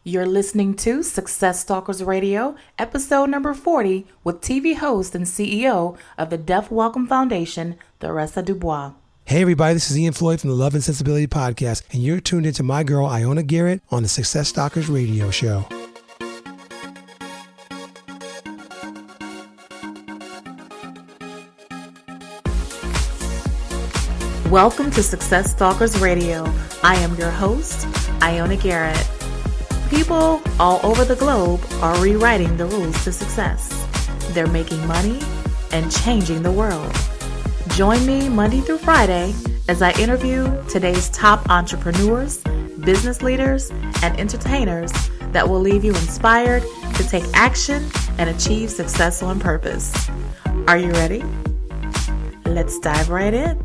You're listening to Success Stalkers Radio, episode number 40, with TV host and CEO of the Deaf Welcome Foundation, Theressa DuBois. Hey everybody, this is Ian Floyd from the Love and Sensibility Podcast, and you're tuned into my girl Ioana Garrett on the Success Stalkers Radio Show. Welcome to Success Stalkers Radio. I am your host, Ioana Garrett. People all over the globe are rewriting the rules to success. They're making money and changing the world. Join me Monday through Friday as I interview today's top entrepreneurs, business leaders, and entertainers that will leave you inspired to take action and achieve success on purpose. Are you ready? Let's dive right in.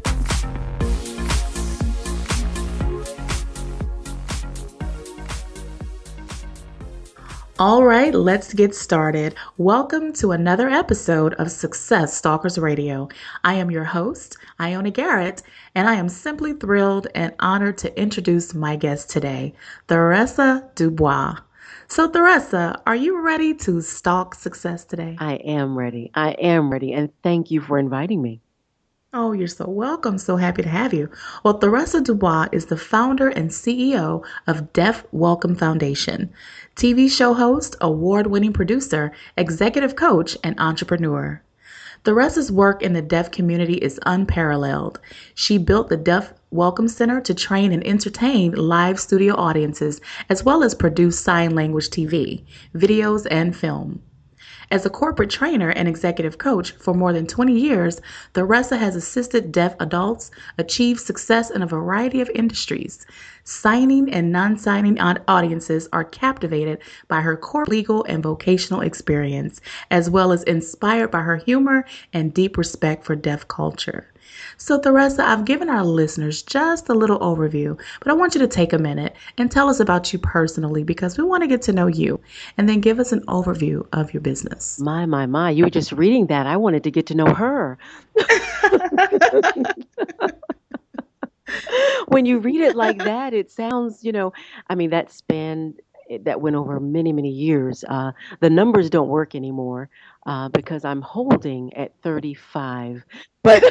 All right, let's get started. Welcome to another episode of Success Stalkers Radio. I am your host, Ioana Garrett, and I am simply thrilled and honored to introduce my guest today, Theressa DuBois. So, Theressa, are you ready to stalk success today? I am ready. And thank you for inviting me. Oh, you're so welcome. So happy to have you. Well, Theressa DuBois is the founder and CEO of Deaf Welcome Foundation, TV show host, award-winning producer, executive coach, and entrepreneur. Theressa's work in the deaf community is unparalleled. She built the Deaf Welcome Center to train and entertain live studio audiences, as well as produce sign language TV, videos, and film. As a corporate trainer and executive coach for more than 20 years, Theressa has assisted deaf adults achieve success in a variety of industries. Signing and non-signing audiences are captivated by her core legal and vocational experience, as well as inspired by her humor and deep respect for deaf culture. So, Theressa, I've given our listeners just a little overview, but I want you to take a minute and tell us about you personally, because we want to get to know you, and then give us an overview of your business. My. You were just reading that. I wanted to get to know her. When you read it like that, it sounds, that span that went over many, many years. The numbers don't work anymore because I'm holding at 35. But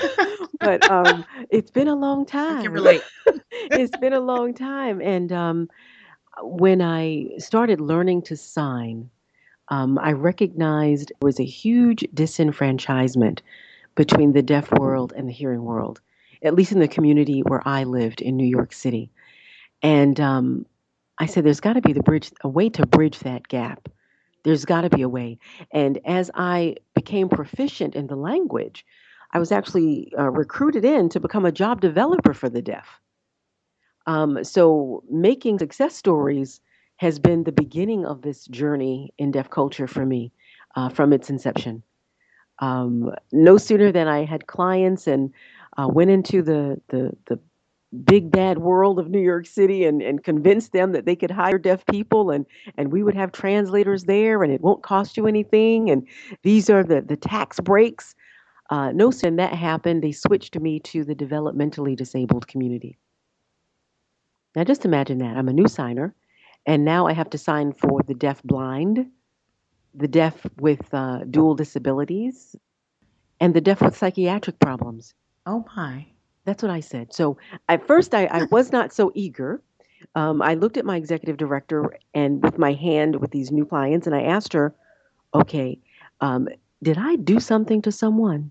it's been a long time. I can relate. It's been a long time. And when I started learning to sign, I recognized there was a huge disenfranchisement between the deaf world and the hearing world, at least in the community where I lived in New York City. And I said, there's got to be a way to bridge that gap. There's got to be a way. And as I became proficient in the language, I was actually recruited in to become a job developer for the deaf. So making success stories has been the beginning of this journey in deaf culture for me from its inception. No sooner than I had clients and went into the big bad world of New York City and convinced them that they could hire deaf people and we would have translators there and it won't cost you anything. And these are the tax breaks. No sooner than that happened, they switched me to the developmentally disabled community. Now just imagine that. I'm a new signer. And now I have to sign for the deaf blind, the deaf with dual disabilities, and the deaf with psychiatric problems. Oh, my. That's what I said. So at first I was not so eager. I looked at my executive director and with my hand with these new clients, and I asked her, okay, did I do something to someone?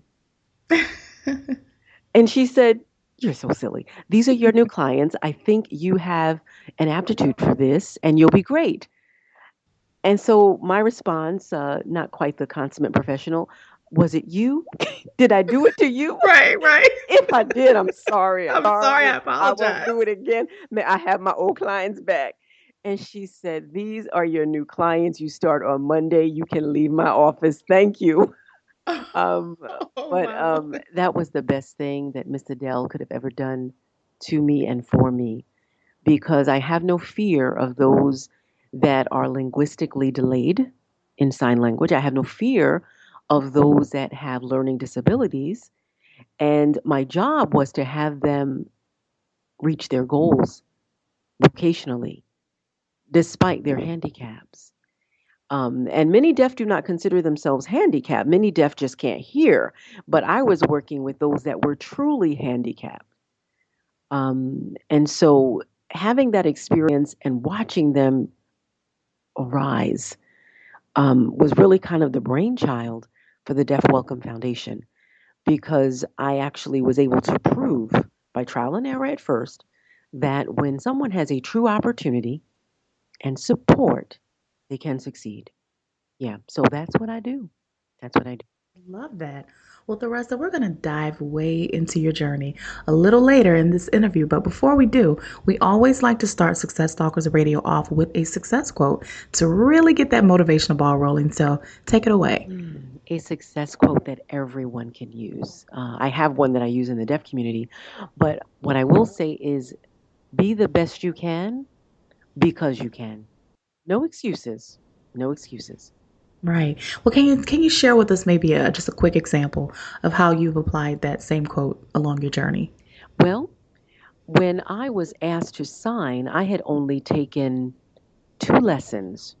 And she said, you're so silly. These are your new clients. I think you have an aptitude for this and you'll be great. And so my response, not quite the consummate professional, was it you? Did I do it to you? Right. If I did, I'm sorry. I'm sorry. I I apologize. won't do it again. May I have my old clients back? And she said, these are your new clients. You start on Monday. You can leave my office. Thank you. Wow. That was the best thing that Miss Adele could have ever done to me and for me, because I have no fear of those that are linguistically delayed in sign language. I have no fear of those that have learning disabilities. And my job was to have them reach their goals vocationally despite their handicaps. And many deaf do not consider themselves handicapped. Many deaf just can't hear. But I was working with those that were truly handicapped. And so having that experience and watching them arise was really kind of the brainchild for the Deaf Welcome Foundation, because I actually was able to prove by trial and error at first that when someone has a true opportunity and support, they can succeed. Yeah, so that's what I do. That's what I do. Love that. Well, Theresa, we're going to dive way into your journey a little later in this interview. But before we do, we always like to start Success Talkers Radio off with a success quote to really get that motivational ball rolling. So take it away. A success quote that everyone can use. I have one that I use in the deaf community, but what I will say is be the best you can because you can. No excuses. No excuses. Right. Well, can you share with us maybe just a quick example of how you've applied that same quote along your journey? Well, when I was asked to sign, I had only taken 2 lessons.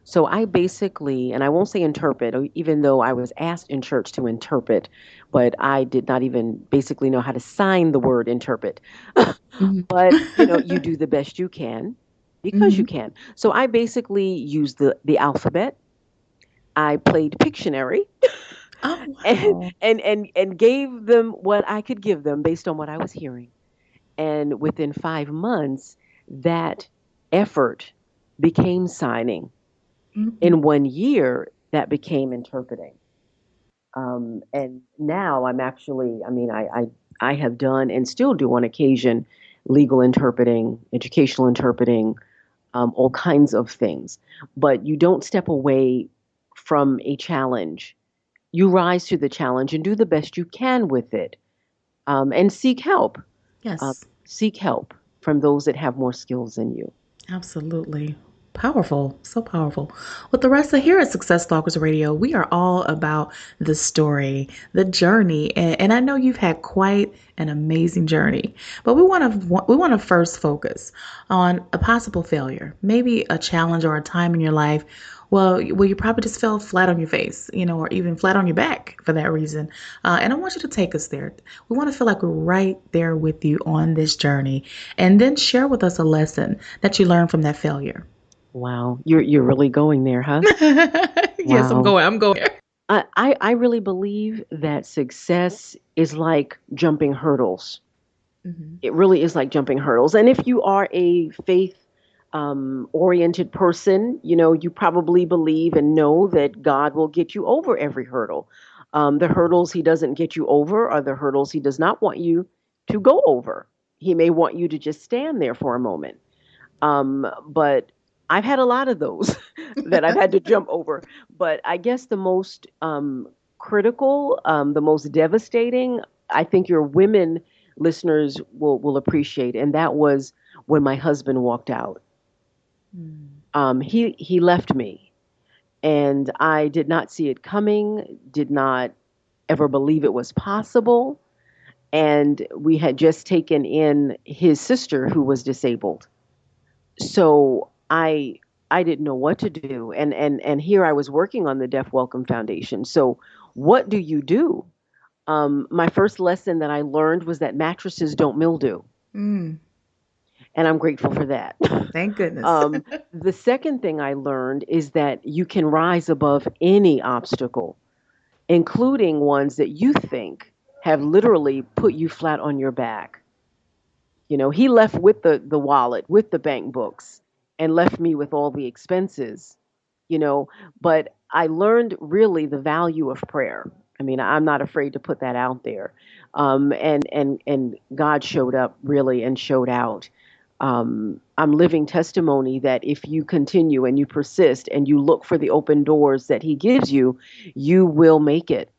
So I basically, and I won't say interpret, even though I was asked in church to interpret, but I did not even basically know how to sign the word interpret. Mhm. But, you do the best you can because you Mhm. can. So I basically used the alphabet. I played Pictionary Oh, and, wow. and gave them what I could give them based on what I was hearing. And within 5 months, that effort became signing. Mhm. In 1 year, that became interpreting. And now I'm actually, I mean, I have done and still do on occasion legal interpreting, educational interpreting, all kinds of things. But you don't step away from a challenge. You rise to the challenge and do the best you can with it, and seek help. Um, Yes. seek help from those that have more skills than you. Absolutely. Powerful. So powerful. With the rest of here at Success Talkers Radio, we are all about the story, the journey, and I know you've had quite an amazing journey. But we want to first focus on a possible failure, maybe a challenge or a time in your life. Well, where you probably just fell flat on your face, or even flat on your back for that reason. And I want you to take us there. We want to feel like we're right there with you on this journey, and then share with us a lesson that you learned from that failure. Wow, you're really going there, huh? Yes, I'm Wow. going. I'm going there. I really believe that success is like jumping hurdles. Hmm. It really is like jumping hurdles. And if you are a faith oriented person, you probably believe and know that God will get you over every hurdle. The hurdles he doesn't get you over are the hurdles he does not want you to go over. He may want you to just stand there for a moment. But I've had a lot of those that I've had to jump over. But I guess the most critical, the most devastating, I think your women listeners will appreciate, and that was when my husband walked out. Mm. He left me, and I did not see it coming. Did not ever believe it was possible. And we had just taken in his sister who was disabled. So I didn't know what to do, and here I was working on the Deaf Welcome Foundation. So what do you do? My first lesson that I learned was that mattresses don't mildew, Mm. and I'm grateful for that. Thank goodness. um, the second thing I learned is that you can rise above any obstacle, including ones that you think have literally put you flat on your back. He left with the wallet, with the bank books, and left me with all the expenses, you know. But I learned really the value of prayer. I mean, I'm not afraid to put that out there. And God showed up really and showed out. I'm living testimony that if you continue and you persist and you look for the open doors that He gives you, you will make it.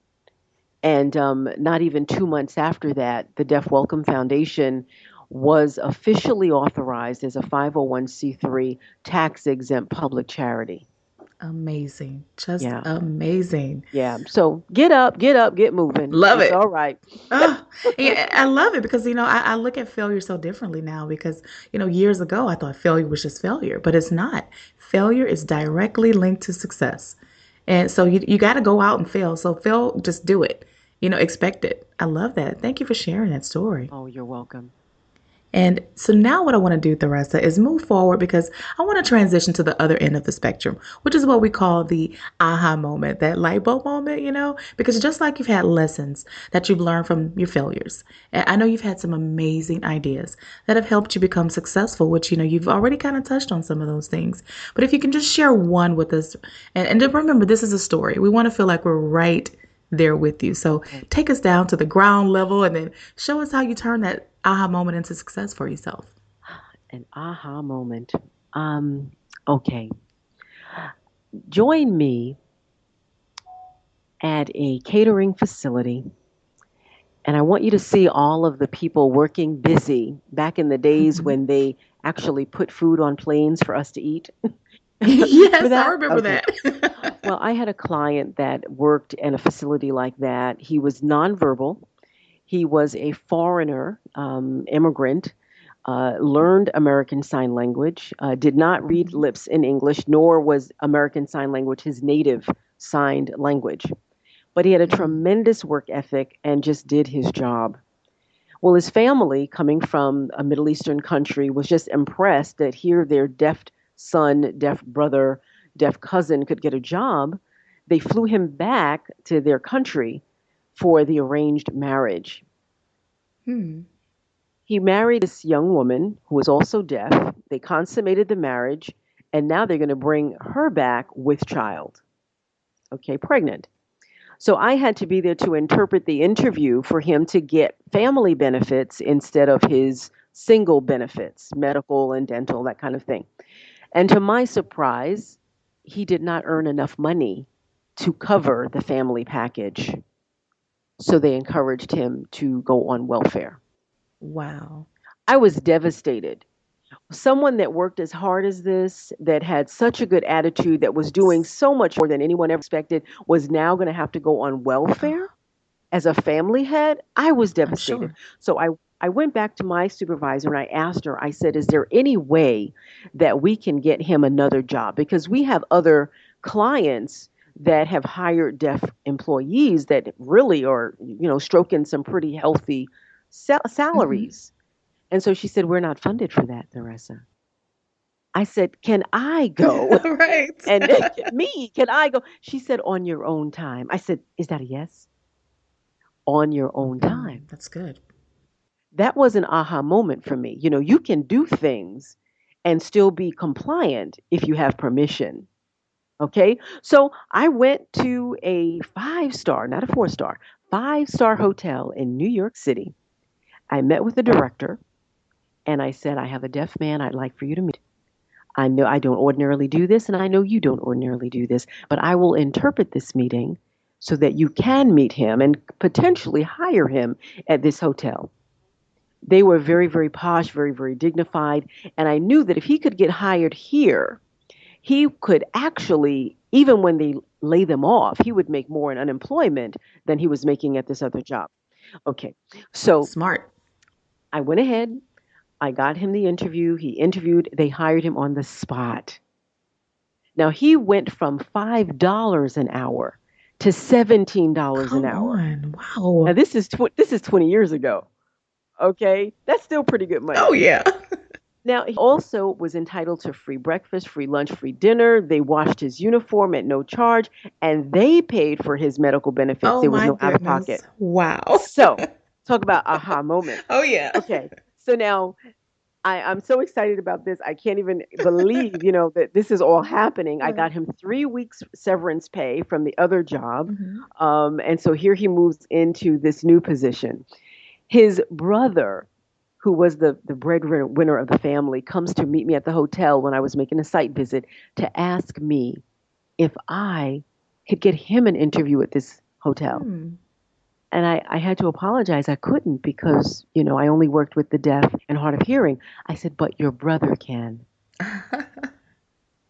And not even 2 months after that, the Deaf Welcome Foundation was officially authorized as a 501c3 tax exempt public charity. Amazing. Just Yeah. amazing. Yeah. So get up, get moving. Love It's it. all right. Oh, yeah, I love it because, I look at failure so differently now because, years ago I thought failure was just failure, but it's not. Failure is directly linked to success. And so you got to go out and fail. So fail, just do it. Expect it. I love that. Thank you for sharing that story. Oh, you're welcome. And so now what I want to do, Theresa, is move forward because I want to transition to the other end of the spectrum, which is what we call the aha moment, that light bulb moment, because just like you've had lessons that you've learned from your failures, and I know you've had some amazing ideas that have helped you become successful, which, you've already kind of touched on some of those things. But if you can just share one with us, and remember, this is a story. We want to feel like we're right there with you. So Okay. take us down to the ground level and then show us how you turn that aha moment into success for yourself. An aha moment. Um, okay. Join me at a catering facility, and I want you to see all of the people working busy back in the days Mhm. when they actually put food on planes for us to eat. Remember Yes, I that? remember Okay. that. Well, I had a client that worked in a facility like that. He was nonverbal. He was a foreigner, immigrant, learned American Sign Language, did not read Mhm. lips in English, nor was American Sign Language his native signed language. But he had a Mm. tremendous work ethic and just did his job. Well, his family, coming from a Middle Eastern country, was just impressed that here their deaf son, deaf brother, deaf cousin could get a job. They flew him back to their country for the arranged marriage. Hmm. He married this young woman who was also deaf. They consummated the marriage, and now they're going to bring her back with child, okay, pregnant. So I had to be there to interpret the interview for him to get family benefits instead of his single benefits, medical and dental, that kind of thing. And to my surprise, he did not earn enough money to cover the family package. So they encouraged him to go on welfare. Wow. I was devastated. Someone that worked as hard as this, that had such a good attitude, that was doing so much more than anyone ever expected, was now going to have to go on welfare Oh, as a family head. I was I'm devastated. sure. So I went back to my supervisor and I asked her, I said, is there any way that we can get him another job? Because we have other clients that have hired deaf employees that really are, stroking some pretty healthy Hmm. salaries. And so she said, we're not funded for that, Theresa. I said, can I go? Right. And me, can I go? She said, on your own time. I said, is that a yes? On your own time. That's good. That was an aha moment for me. You can do things and still be compliant if you have permission. Okay. So I went to a 5-star, not a 4-star, 5-star hotel in New York City. I met with the director and I said, I have a deaf man I'd like for you to meet. I know I don't ordinarily do this, and I know you don't ordinarily do this, but I will interpret this meeting so that you can meet him and potentially hire him at this hotel. They were very, very posh, very, very dignified. And I knew that if he could get hired here, he could actually, even when they lay them off, he would make more in unemployment than he was making at this other job. Okay. So Smart. I went ahead. I got him the interview. He interviewed. They hired him on the spot. Now he went from $5 an hour to $17 an Come hour. on. Now Wow. this is 20 years ago. Okay, that's still pretty good money. Oh, yeah. Now, he also was entitled to free breakfast, free lunch, free dinner. They washed his uniform at no charge, and they paid for his medical benefits. Oh, There was my no out of goodness. pocket. Wow. So, talk about aha moment. Oh, yeah. Okay, so now I'm so excited about this. I can't even believe, that this is all happening. I got Right. him 3 weeks severance pay from the other job. Hmm. And so here he moves into this new position. His brother, who was the breadwinner of the family, comes to meet me at the hotel when I was making a site visit to ask me if I could get him an interview at this hotel. Hmm. And I had to apologize. I couldn't because, I only worked with the deaf and hard of hearing. I said, but your brother can.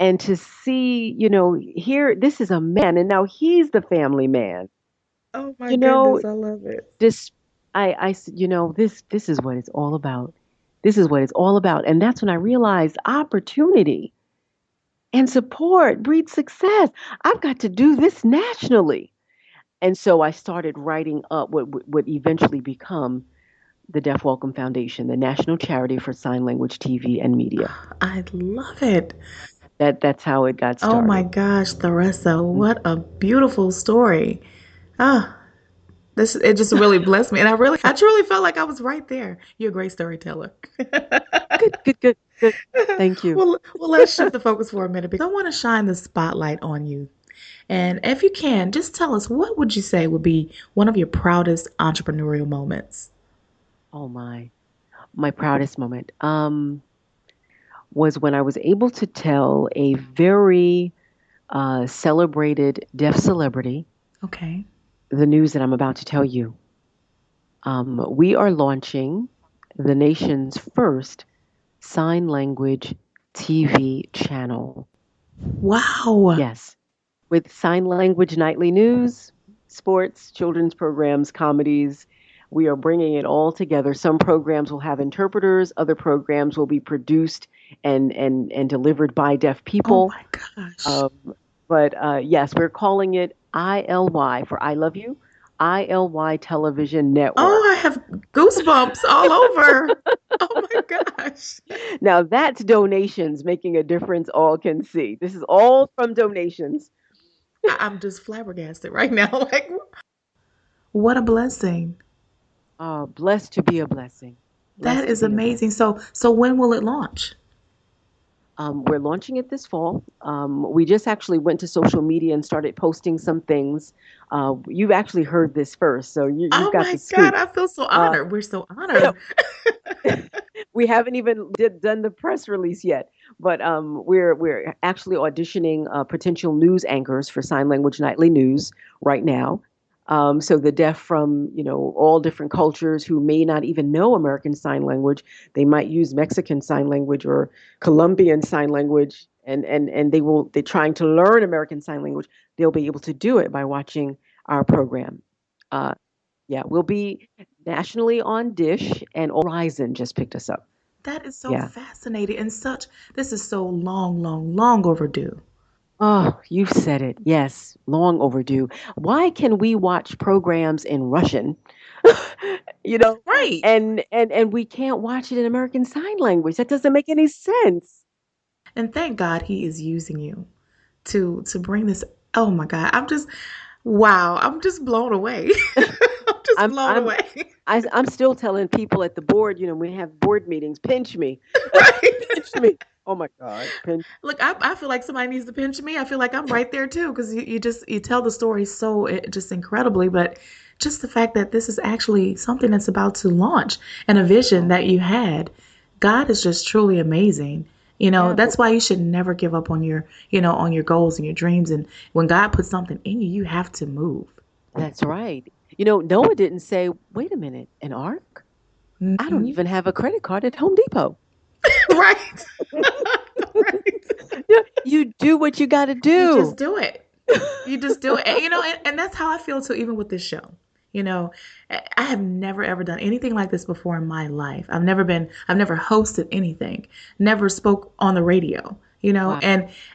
And to see, here, this is a man, and now he's the family man. Oh my You know, goodness, I love it. this, this is what it's all about. This is what it's all about. And that's when I realized opportunity and support breeds success. I've got to do this nationally. And so I started writing up what would eventually become the Deaf Welcome Foundation, the national charity for sign language TV and media. I love it. That's how it got Oh my started. gosh, Theresa, Mm. what a beautiful story. Ah, this it just really blessed me. And I truly felt like I was right there. You're a great storyteller. Good, good, good, good. Thank you. Well, let's shift the focus for a minute because I want to shine the spotlight on you. And if you can, just tell us what would you say would be one of your proudest entrepreneurial moments? Oh my proudest moment was when I was able to tell a very celebrated deaf celebrity Okay. the news that I'm about to tell you. We are launching the nation's first sign language TV channel. Wow. Yes, with sign language nightly news, sports, children's programs, comedies. We are bringing it all together. Some programs will have interpreters, other programs will be produced and delivered by deaf Oh people. my gosh. Um, but yes, we're calling it ILY for I Love You, ILY Television Oh, I Network. have goosebumps all over. Oh my gosh. Now that's donations making a difference all can see. This is all from donations. I'm just flabbergasted right now. Like, what a blessing. Blessed to be a blessing. That Blessed to is be a amazing. blessing. So when will it launch? We're launching it this fall. We just actually went to social media and started posting some things. You've actually heard this first, so you've Oh got the my God, scoop. I feel so Uh, honored. We're so honored. we haven't even done the press release yet, but we're actually auditioning potential news anchors for Sign Language Nightly News right now. So the deaf from all different cultures who may not even know American Sign Language, they might use Mexican Sign Language or Colombian Sign Language, and they're trying to learn American Sign Language. They'll be able to do it by watching our program. Uh, yeah, we'll be nationally on Dish, and Horizon just picked us up. That is so Yeah. fascinating and this is so long, long, long overdue. Oh, you've said it. Yes, long overdue. Why can we watch programs in Russian, you know, Right. and we can't watch it in American Sign Language? That doesn't make any sense. And thank God he is using you to bring this. Oh my God. Wow. I'm just blown away. I'm just I'm blown I'm away. I'm still telling people at the board, we have board meetings, pinch me, Right. pinch me. Oh my God, pinch. Look, I feel like somebody needs to pinch me. I feel like I'm right there too because you tell the story so just incredibly, but just the fact that this is actually something that's about to launch and a vision Oh that you had, God is just truly amazing. yeah, but That's why you should never give up on on your goals and your dreams. And when God puts something in you, you have to move. that's right. Noah didn't say, "Wait a minute, an ark? I don't Hmm. even have a credit card at Home Depot." Right. Right. Yeah, you do what you got to You just do. do it. You just do it. And, and that's how I feel too, even with this show. You know, I have never ever done anything like this before in my life. I've never hosted anything, never spoke on the radio, Wow.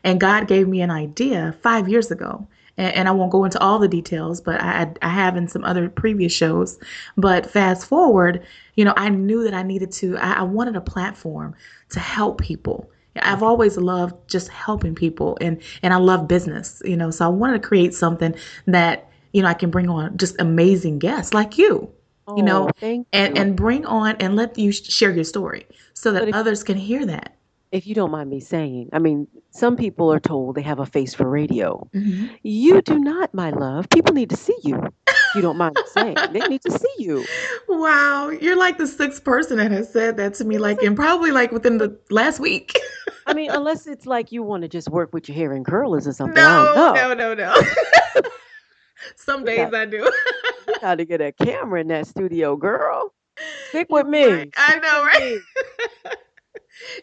and God gave me an idea 5 years ago. And I won't go into all the details, but I have in some other previous shows. But fast forward, I knew that I needed I wanted a platform to help people. I've Okay. always loved just helping people and I love business, so I wanted to create something that, I can bring on just amazing guests like you Oh, know, thank you. and bring on and let you share your story so that But others can hear that. if you don't mind me saying, I mean, some people are told they have a face for radio. Hmm. You do not, my love. People need to see you. If you don't mind me saying, they need to see you. Wow, you're like the sixth person that has said that to me, like, and probably like within the last week. I mean, unless it's like you want to just work with your hair and curlers or something. I don't No, know. no, no, no. Some We days got I do. we got to get a camera in that studio, girl. Stick with You're right. me. I Stick know, with me. right?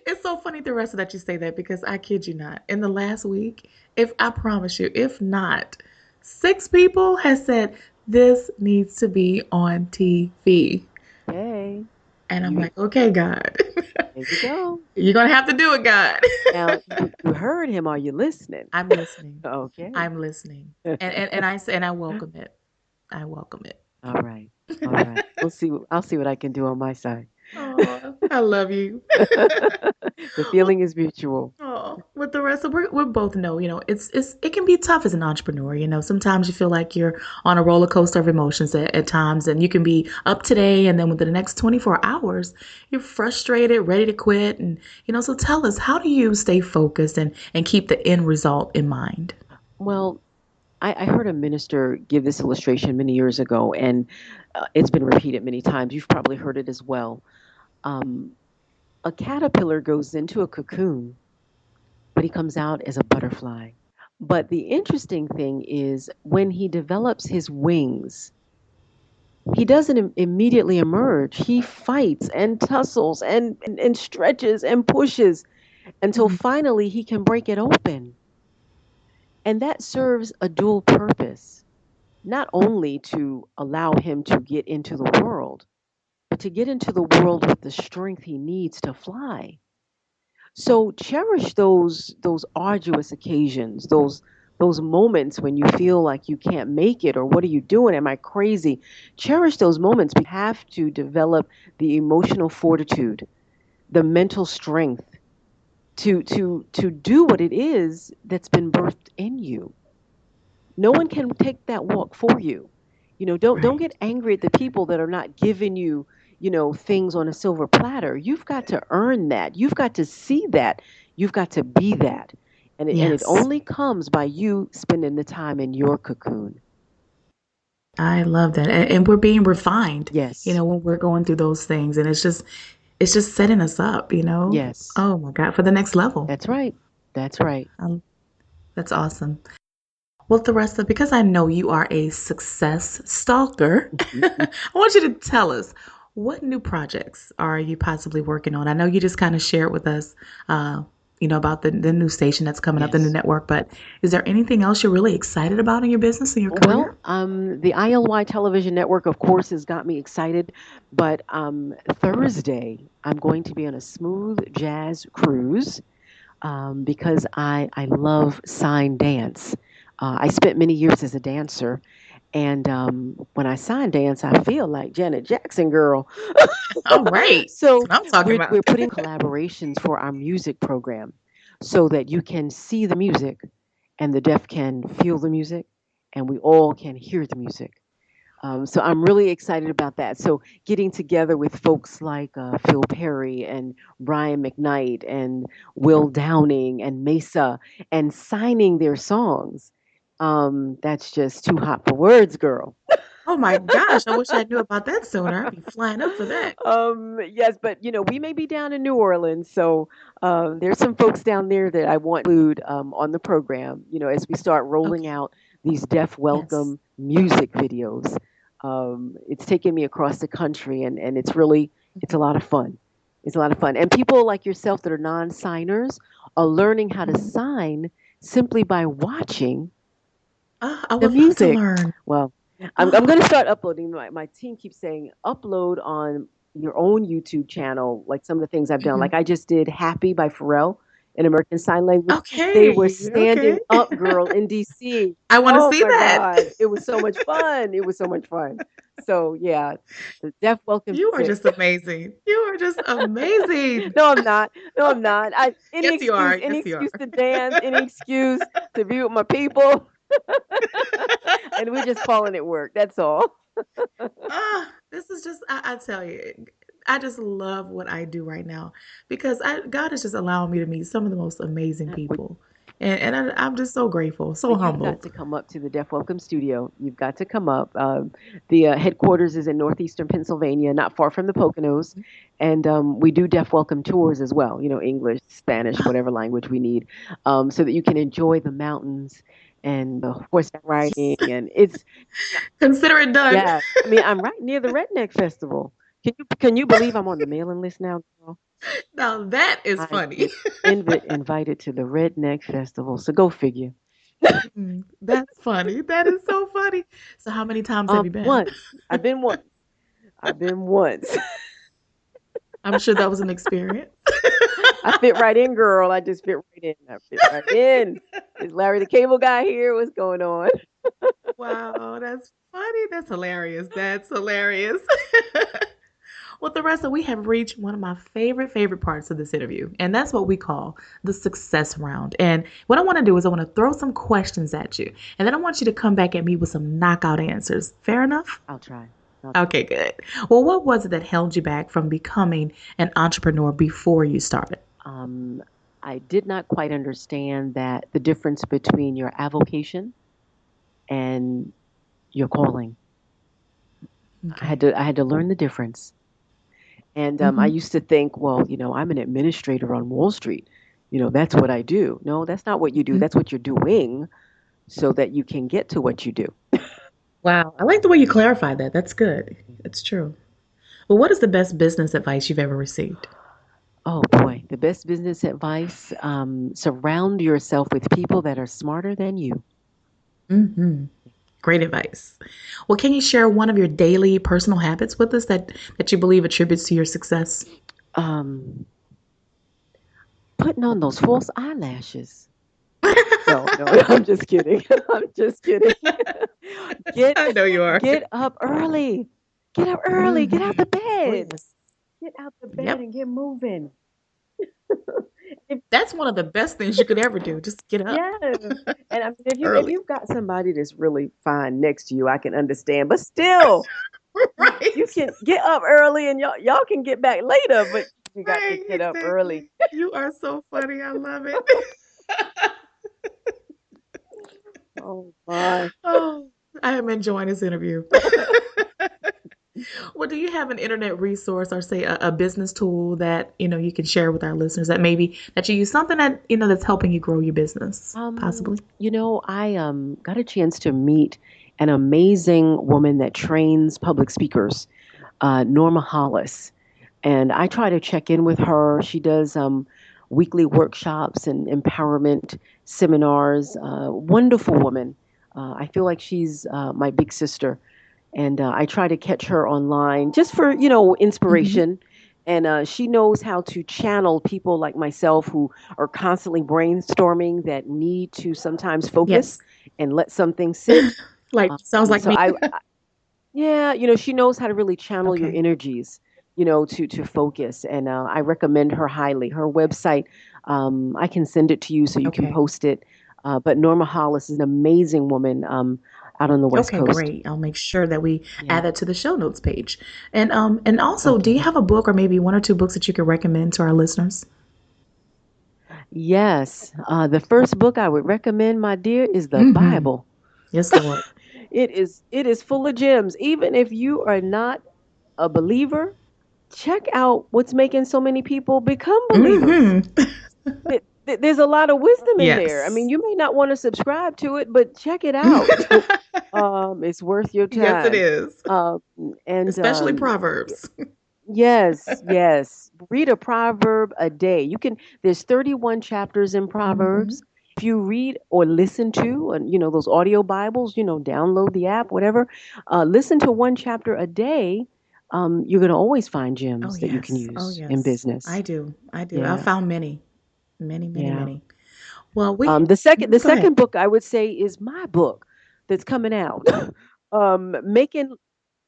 It's so funny, the rest of that you say that because I kid you not. In the last week, if I promise you, if not, 6 people has said this needs to be on TV. Okay. And I'm You like, okay, God, There you go. you're gonna have to do it, God. Now you heard him. Are you listening? I'm listening. Okay. I'm listening. And I say and I welcome it. I welcome it. All right. All right. I'll see what I can do on my side. Oh, I love you. The feeling is mutual. Oh, with the rest of we both know, it can be tough as an entrepreneur. Sometimes you feel like you're on a roller coaster of emotions at times, and you can be up today, and then within the next 24 hours, you're frustrated, ready to quit, and So tell us, how do you stay focused and keep the end result in mind? Well, I heard a minister give this illustration many years ago, and it's been repeated many times. You've probably heard it as well. Um, a caterpillar goes into a cocoon, but he comes out as a butterfly. But the interesting thing is when he develops his wings, he doesn't immediately emerge. He fights and tussles and stretches and pushes until Mhm. finally he can break it open. And that serves a dual purpose, not only to allow him to get into the world, but to get into the world with the strength he needs to fly. So cherish those arduous occasions, those moments when you feel like you can't make it or what are you doing? Am I crazy? Cherish those moments. You have to develop the emotional fortitude, the mental strength to do what it is that's been birthed in you. No one can take that walk for you. Don't Right. get angry at the people that are not giving you, things on a silver platter. You've got to earn that. You've got to see that. You've got to be that. And it Yes. only comes by you spending the time in your cocoon. I love that. And we're being refined, Yes. when we're going through those things. And it's just setting us up. Yes. Oh my God, for the next level. That's right. That's right. Um, that's awesome. Well, Theresa, because I know you are a success stalker, I want you to tell us, what new projects are you possibly working on? I know you just kind of shared with us, about the new station that's coming up, the new Yes. network, but is there anything else you're really excited about in your business and your Well, career? the ILY television network, of course, has got me excited. But Thursday, I'm going to be on a smooth jazz cruise because I love sign dance. I spent many years as a dancer, and when I sign dance, I feel like Janet Jackson, girl. All right. That's So what I'm talking we're about. putting collaborations for our music program, so that you can see the music, and the deaf can feel the music, and we all can hear the music. So I'm really excited about that. So getting together with folks like Phil Perry and Brian McKnight and Will Downing and Mesa and signing their songs. That's just too hot for words, girl. Oh my gosh, I wish I knew about that sooner. I'd be flying up for that. Yes, but we may be down in New Orleans, so there's some folks down there that I want to include on the program. As we start rolling Okay. out these deaf Yes. welcome music videos. It's taken me across the country, and it's a lot of fun. It's a lot of fun, and people like yourself that are non-signers are learning how to Mhm. sign simply by watching I the would love to music. learn. Well, I'm Oh, going to start uploading. My team keeps saying upload on your own YouTube channel, like some of the things I've done. mhm. Like I just did Happy by Pharrell in American Sign Language. They were Okay. standing Okay. up, girl, in DC. I want to Oh see my that. God. It was so much fun. It was so much fun. So, yeah, the Deaf Welcome You are Music. just amazing. You are just amazing. No, I'm not. No, I'm not. Any Yes, you are. excuse, Yes, any you are. excuse to dance, any excuse to be with my people. And we're just calling it work. That's all. This is just, I tell you, I just love what I do right now because God is just allowing me to meet some of the most amazing Well, people. I'm just so grateful, so you've got humbled. to come up to the Deaf Welcome Studio. You've got to come up. The headquarters is in northeastern Pennsylvania, not far from the Poconos, and we do Deaf Welcome tours as well. English, Spanish, whatever language we need, so that you can enjoy the mountains and the horseback riding. And it's Consider it done. yeah. I mean, I'm right near the Redneck Festival. Can you believe I'm on the mailing list now, girl? Now that is I funny. get invited to the Redneck Festival. So go figure. That's funny. That is so funny. So how many times have you been? Once. I've been once. I've been once. I'm sure that was an experience. I fit right in, girl. I just fit right in. I fit right in. Is Larry the Cable Guy here? What's going on? Wow, that's funny. That's hilarious. That's hilarious. Well, Theresa, we have reached one of my favorite parts of this interview, and that's what we call the success round. And what I want to do is I want to throw some questions at you, and then I want you to come back at me with some knockout answers. Fair enough? I'll try. I'll try. Okay, good. Well, what was it that held you back from becoming an entrepreneur before you started? Um, I did not quite understand that the difference between your avocation and your calling. Okay. I had to learn the difference. And I Mm-hmm. used to think, well, I'm an administrator on Wall Street. That's what I do. No, that's not what you do. Mm-hmm. That's what you're doing so that you can get to what you do. Wow, I like the way you clarified that. That's good. It's true. Well, what is the best business advice you've ever received? Oh boy, the best business advice: surround yourself with people that are smarter than you. Mm-hmm. Great advice. Well, can you share one of your daily personal habits with us that you believe attributes to your success? Um, putting on those false eyelashes. No, no, I'm just kidding. I'm just kidding. Get I know you are. get up early. Get up early. Get out Mm-hmm. the Oh, bed. yes. Get out the bed Yep. and get moving. If, That's one of the best things you could ever do. Just get up yes. And I mean, if early. you've got somebody that's really fine next to you, I can understand. But still, you Right. can get up early and y'all can get back later, but you got to Right. get up early. Exactly. You are so funny. I love it. Oh my. Oh, I am enjoying this interview. Well, do you have an internet resource or say a business tool that you can share with our listeners that maybe that you use something that that's helping you grow your business, possibly? I got a chance to meet an amazing woman that trains public speakers, Norma Hollis, and I try to check in with her. She does weekly workshops and empowerment seminars. Wonderful woman. I feel like she's my big sister, and I try to catch her online just for Hmm. inspiration. And she knows how to channel people like myself who are constantly brainstorming that need to sometimes focus Yes. and let something sit. Like sounds like So me. yeah, she knows how to really channel your Okay. energies, to focus. And I recommend her highly. Her website, I can send it to you so you can Okay. post it. But Norma Hollis is an amazing woman out on the West Okay, Coast. great. I'll make sure that we Yeah. add that to the show notes page. And also, do Okay. you have a book or maybe one or two books that you could recommend to our listeners? Yes. The first book I would recommend, my dear, is the Hmm. Bible. Yes, Lord. It is full of gems. Even if you are not a believer, check out what's making so many people become believers. Hmm. There's a lot of wisdom in there. I mean, Yes. you may not want to subscribe to it, but check it out. It's worth your Yes, it time. is. Um, and Especially Proverbs. yes, yes, read a proverb a day. There's 31 chapters in Hmm. Proverbs. If you read or listen to, and those audio Bibles, download the app, whatever. Listen to one chapter a day. You're gonna always find Oh gems that you can yes. Oh use in yes. I business. do. I do. I Yeah, found many, many, many, yeah. many. Well, we The second the go ahead. second book I would say is my book that's coming out.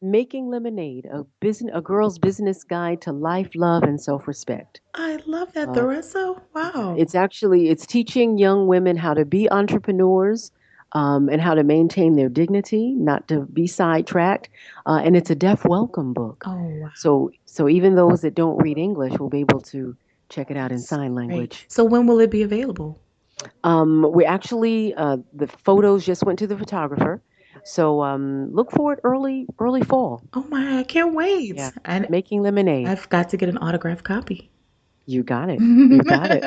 Making Lemonade, a girl's business guide to life, love, and self-respect. I love that, Uh, Theresa. yeah, Wow. it's teaching young women how to be entrepreneurs, and how to maintain their dignity, not to be sidetracked. And it's a deaf welcome book, Oh wow. so even those that don't read English will be able to check it out in That's sign great. language. So when will it be available? We actually the photos just went to the photographer, so look for it early fall. Oh my, I can't wait. Yeah, And making lemonade. I've got to get an autographed copy. You got it. Well, You got it.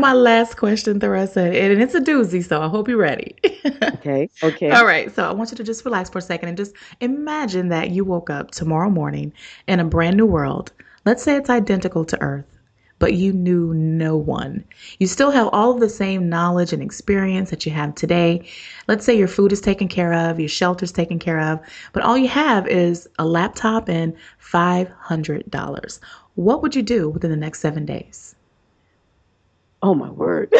my last question, Theresa, and it's a doozy, so I hope you're ready. Okay. Okay. All right, so I want you to just relax for a second and just imagine that you woke up tomorrow morning in a brand new world. Let's say it's identical to Earth, but you knew no one. You still have all of the same knowledge and experience that you have today. Let's say your food is taken care of, your shelter's taken care of, but all you have is a laptop and $500. What would you do within the next 7 days? Oh my word.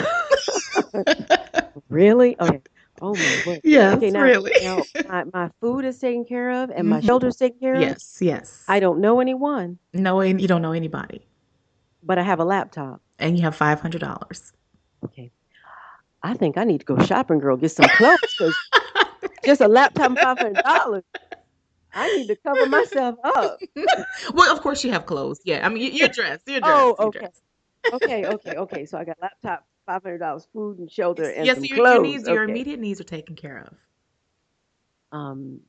Really? Okay. Oh my word. Okay, Yes, now really. now my food is taken care of and my Mhm. shelter's taken care of. Yes, yes. I don't know anyone, Knowing you don't know anybody but I have a laptop. and you have $500. Okay. I think I need to go shopping, girl, get some clothes because just a laptop and $500. I need to cover myself up. Well, of course you have clothes. Yeah, I mean you're dressed. You're Oh, dressed. You're okay. dressed. Okay. So I got laptop, $500, food and shelter, Yes, and yes. some Your clothes. needs, your Okay. immediate needs are taken care of. Um,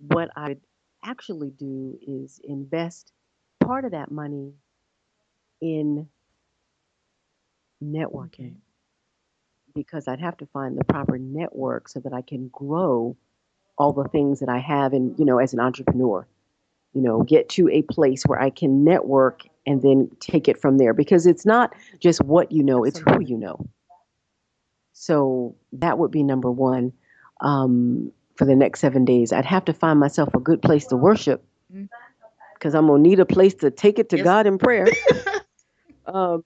what I'd actually do is invest part of that money in networking Okay. because I'd have to find the proper network so that I can grow all the things that I have in, as an entrepreneur, get to a place where I can network and then take it from there because it's not just what you know, it's who Absolutely. you know. So that would be number one for the next 7 days. I'd have to find myself a good place to worship Mm. because I'm going to need a place to take it to Yes. God in prayer. Um,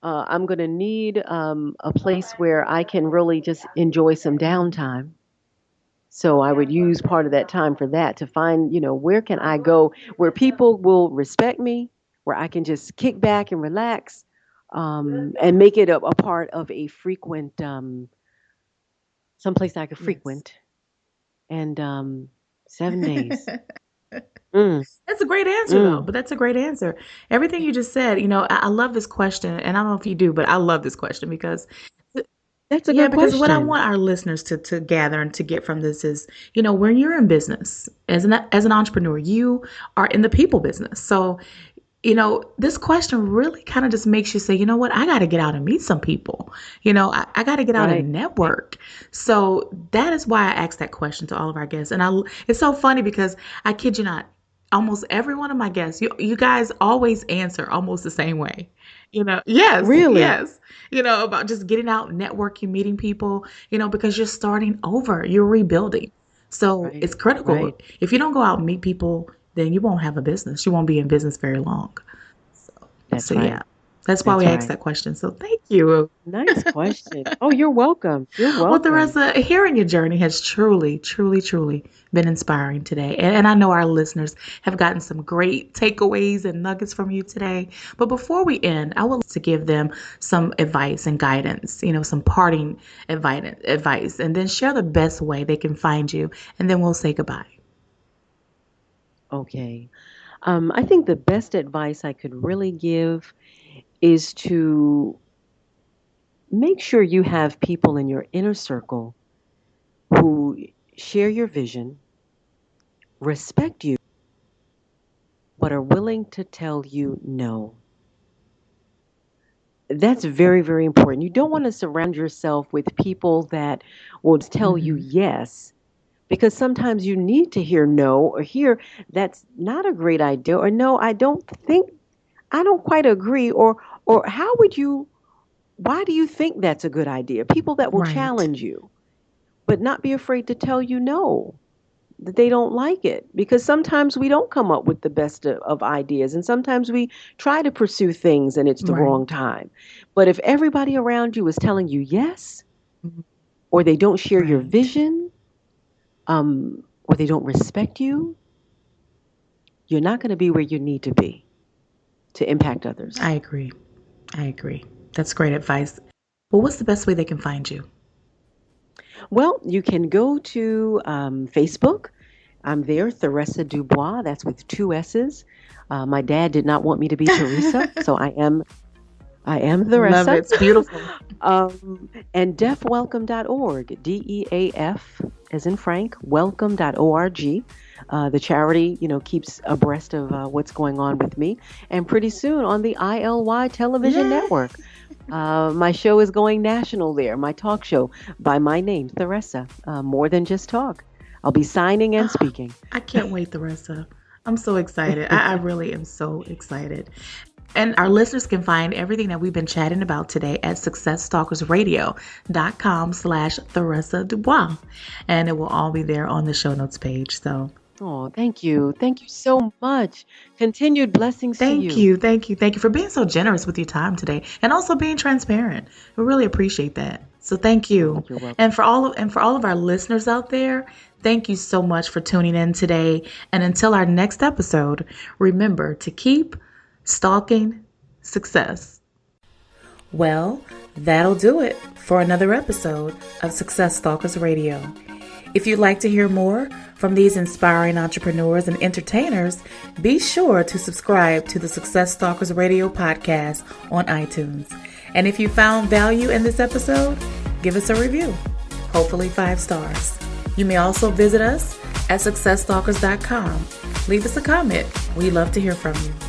I'm going to need a place where I can really just enjoy some Mhm. downtime. So I would use part of that time for that to find, where can I go where people will respect me, where I can just kick back and relax, and make it a part of a frequent, someplace I could Yes. frequent. And 7 days. Mm, That's a great answer, though. mm. But that's a great answer. Everything you just said, I love this question, and I don't know if you do, but I love this question because That's a yeah, good because what I question. want our listeners to gather and to get from this is, when you're in business as an entrepreneur, you are in the people business. So, this question really kind of just makes you say, you know what, I got to get out and meet some people. I got to get out Right. and network. So that is why I asked that question to all of our guests. And it's so funny because I kid you not, almost every one of my guests, you guys always answer almost the same way. Yes, Really? yes. About just getting out, networking, meeting people, because you're starting over, you're rebuilding. So Right. it's critical. Right. If you don't go out and meet people, then you won't have a business. You won't be in business very long. So, so That's yeah, right. that's why we That's asked right. that question. So thank you. Nice question. Oh, you're welcome. You're Well, welcome. Theresa, hearing your journey has truly, truly, truly been inspiring today. And I know our listeners have gotten some great takeaways and nuggets from you today. But before we end, I would like to give them some advice and guidance, some parting advice, and then share the best way they can find you. And then we'll say goodbye. Okay. I think the best advice I could really give is to make sure you have people in your inner circle who share your vision, respect you, but are willing to tell you no. That's very, very important. You don't want to surround yourself with people that will tell you Hmm. yes, because sometimes you need to hear no or hear that's not a great idea or no, I don't quite agree or how would you why do you think that's a good idea? People that will Right. challenge you, but not be afraid to tell you no, that they don't like it. Because sometimes we don't come up with the best of ideas, and sometimes we try to pursue things and it's the wrong Right. time. But if everybody around you is telling you yes, Mhm. or they don't share your Right. vision, or they don't respect you, you're not going to be where you need to be to impact others. I agree. I agree. That's great advice. Well, what's the best way they can find you? Well, you can go to Facebook. I'm there, Theressa DuBois. That's with two S's. My dad did not want me to be Teresa, so I am Love it. Theresa. It's beautiful. And deafwelcome.org, DEAF as in Frank, welcome.org. The charity, keeps abreast of what's going on with me. And pretty soon on the ILY television Yeah. network. My show is going national there, my talk show by my name, Theresa, More Than Just Talk. I'll be signing and Oh, speaking. I can't wait, Theresa. I'm so excited. I really am so excited. And our listeners can find everything that we've been chatting about today at successstalkersradio.com/Theressa DuBois. And it will all be there on the show notes page. So Oh, thank you. Thank you so much. Continued blessings to thank you. you. Thank you. Thank you for being so generous with your time today and also being transparent. We really appreciate that. So thank Oh, you. you're welcome. And for all of our listeners out there, thank you so much for tuning in today. And until our next episode, remember to keep stalking success. Well, that'll do it for another episode of Success Stalkers Radio. If you'd like to hear more from these inspiring entrepreneurs and entertainers, be sure to subscribe to the Success Stalkers Radio podcast on iTunes. And if you found value in this episode, give us a review, hopefully 5 stars. You may also visit us at successstalkers.com. Leave us a comment. We'd love to hear from you.